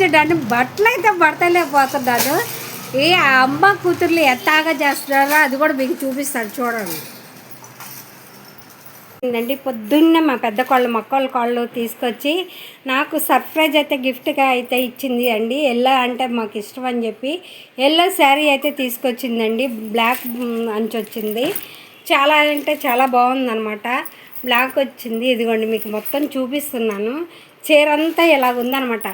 చూడండి, బట్టలు అయితే పడతలేకపోతున్నాను. ఏ అమ్మ కూతుర్లు ఎత్తాగా చేస్తున్నారో అది కూడా మీకు చూపిస్తాను చూడండి. ఏంటండి, పొద్దున్నే మా పెద్ద కోళ్ళు మొక్కల కోళ్ళు తీసుకొచ్చి నాకు సర్ప్రైజ్ అయితే గిఫ్ట్గా అయితే ఇచ్చింది అండి. ఎల్లో అంటే మాకు ఇష్టం అని చెప్పి ఎల్లో శారీ అయితే తీసుకొచ్చిందండి. బ్లాక్ అంచు వచ్చింది. చాలా అంటే చాలా బాగుందనమాట. బ్లాక్ వచ్చింది. ఇదిగోండి మీకు మొత్తం చూపిస్తున్నాను. చీర అంతా ఇలాగ ఉందనమాట.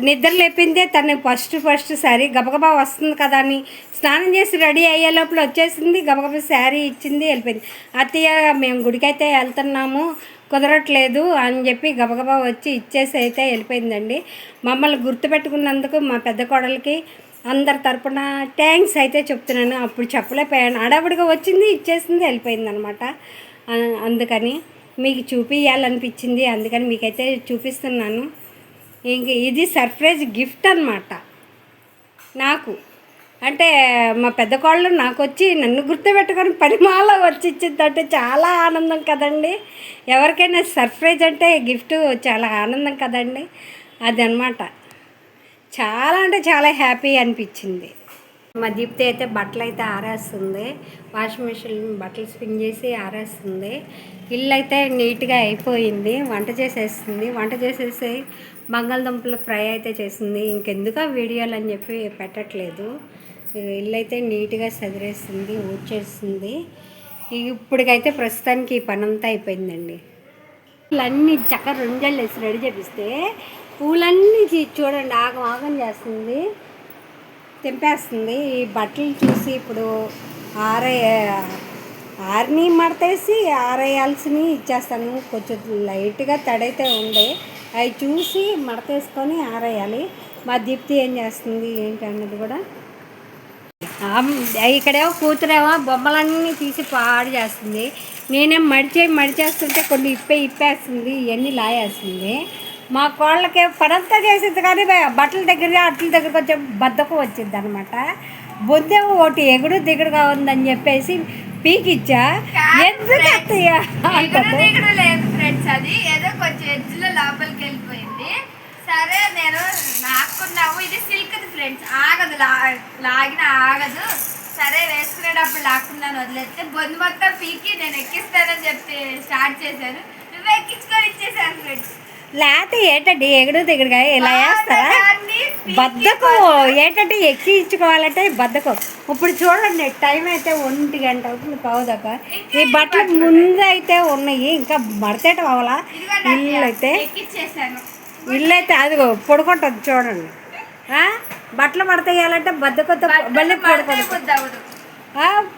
నిద్ర లేపిందే తను ఫస్ట్ శారీ గబగబా వస్తుంది కదా అని స్నానం చేసి రెడీ అయ్యే లోపల వచ్చేసింది. గబగబా శారీ ఇచ్చింది, వెళ్ళిపోయింది. అత్తయ్య మేము గుడికైతే వెళ్తున్నాము, కుదరట్లేదు అని చెప్పి గబగబా వచ్చి ఇచ్చేసి అయితే వెళ్ళిపోయిందండి. మమ్మల్ని గుర్తుపెట్టుకున్నందుకు మా పెద్ద కోడలికి అందరి తరపున థ్యాంక్స్ అయితే చెప్తున్నాను. అప్పుడు చెప్పలేకపోయాను, అడవిడిగా వచ్చింది, ఇచ్చేసింది, వెళ్ళిపోయింది అనమాట. అందుకని మీకు చూపించాలనిపించింది, అందుకని మీకైతే చూపిస్తున్నాను. ఇంక ఇది సర్ప్రైజ్ గిఫ్ట్ అనమాట నాకు. అంటే మా పెద్ద కోళ్ళు నాకు వచ్చి నన్ను గుర్తుపెట్టుకొని పరిమాల వచ్చి ఇచ్చిందంటే చాలా ఆనందం కదండి. ఎవరికైనా సర్ప్రైజ్ అంటే గిఫ్ట్ చాలా ఆనందం కదండి. అదనమాట. చాలా అంటే చాలా హ్యాపీ అనిపించింది. మా దీప్తి అయితే బట్టలు అయితే ఆరేస్తుంది. వాషింగ్ మిషన్ బట్టలు స్పిన్ చేసి ఆరేస్తుంది. ఇల్లు అయితే నీట్గా అయిపోయింది. వంట చేసేసి బంగాళదుంపల ఫ్రై అయితే చేసింది. ఇంకెందుకు వీడియోలు అని చెప్పి పెట్టట్లేదు. ఇల్లు అయితే నీట్గా సదిరేస్తుంది, ఊడ్చేస్తుంది. ఇప్పటికైతే ప్రస్తుతానికి ఈ పని అంతా అయిపోయిందండి. పూలన్నీ చక్కర రెంజళ్ళు వేసి రెడీ చేపిస్తే పూలన్నీ చూడండి ఆగం చేస్తుంది, తెంపేస్తుంది. ఈ బట్టలు చూసి ఇప్పుడు ఆరిని మడతేసి ఆరేయాల్సినవి ఇచ్చేస్తాను. కొంచెం లైట్గా తడైతే ఉండే అవి చూసి మడతేసుకొని ఆరేయాలి. మా దీప్తి ఏం చేస్తుంది ఏంటి అన్నది కూడా. ఇక్కడేమో కూతురేమో బొమ్మలన్నీ తీసి పాడు చేస్తుంది. నేనేం మడిచేస్తుంటే కొన్ని ఇప్పేస్తుంది, ఇవన్నీ లాయేస్తుంది. మా కోళ్ళకి పనంతా చేసింది కానీ బట్టల దగ్గర అట్ల దగ్గర కొంచెం బద్ధకం వచ్చింది అనమాట. బొద్దేమో ఒకటి ఎగుడు దిగుడుగా ఉందని చెప్పేసి పీకిచ్చా. ఎందుకు లేదు ఫ్రెండ్స్, అది ఏదో కొంచెం ఎడ్జ్లో లోపలికి వెళ్ళిపోయింది. సరే నేను నాకున్నాము, ఇది సిల్క్ది ఫ్రెండ్స్, ఆగదు, లాగిన ఆగదు. సరే వేసుకునేటప్పుడు లాక్కున్నాను, వదిలేస్తే బొందు మొత్తం పీకి నేను ఎక్కిస్తానని చెప్పి స్టార్ట్ చేశాను. నువ్వు ఎక్కించుకొని ఇచ్చేసాను ఫ్రెండ్స్. లేకపోతే ఏంటండి ఎగుడు దిగుడుగా ఇలా వేస్తారా? బద్ధకం ఏంటంటే ఎక్కించుకోవాలంటే బద్ధకం. ఇప్పుడు చూడండి టైం అయితే 1 గంట అవుతుంది, పావుదాకా. ఈ బట్టలు ముందు అయితే ఉన్నాయి, ఇంకా మడతేయటం అవ్వాలా. ఇల్లు అయితే అదిగో పడుకుంటుంది చూడండి. బట్టలు మడతేయాలంటే బద్ధకంతో మళ్ళీ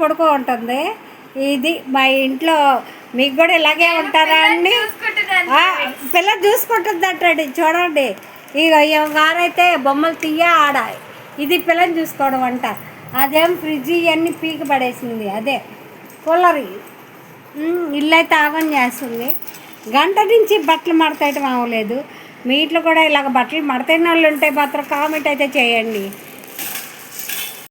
పడుకో ఉంటుంది. ఇది మా ఇంట్లో మీకు కూడా ఇలాగే ఉంటారా అండి? పిల్లలు చూసుకుంటుంది అంటండి. చూడండి, ఇక గారైతే బొమ్మలు తీయ ఆడ, ఇది పిల్లని చూసుకోవడం అంట. అదేం ఫ్రిడ్జ్ ఇవన్నీ పీకి పడేసింది, అదే కూలర్. ఇల్లు అయితే ఆగం చేస్తుంది. గంట నుంచి బట్టలు మడతేయటం అవ్వలేదు. మీ ఇంట్లో కూడా ఇలాగ బట్టలు మడతైన వాళ్ళు ఉంటే మాత్రం కామెంట్ అయితే చేయండి.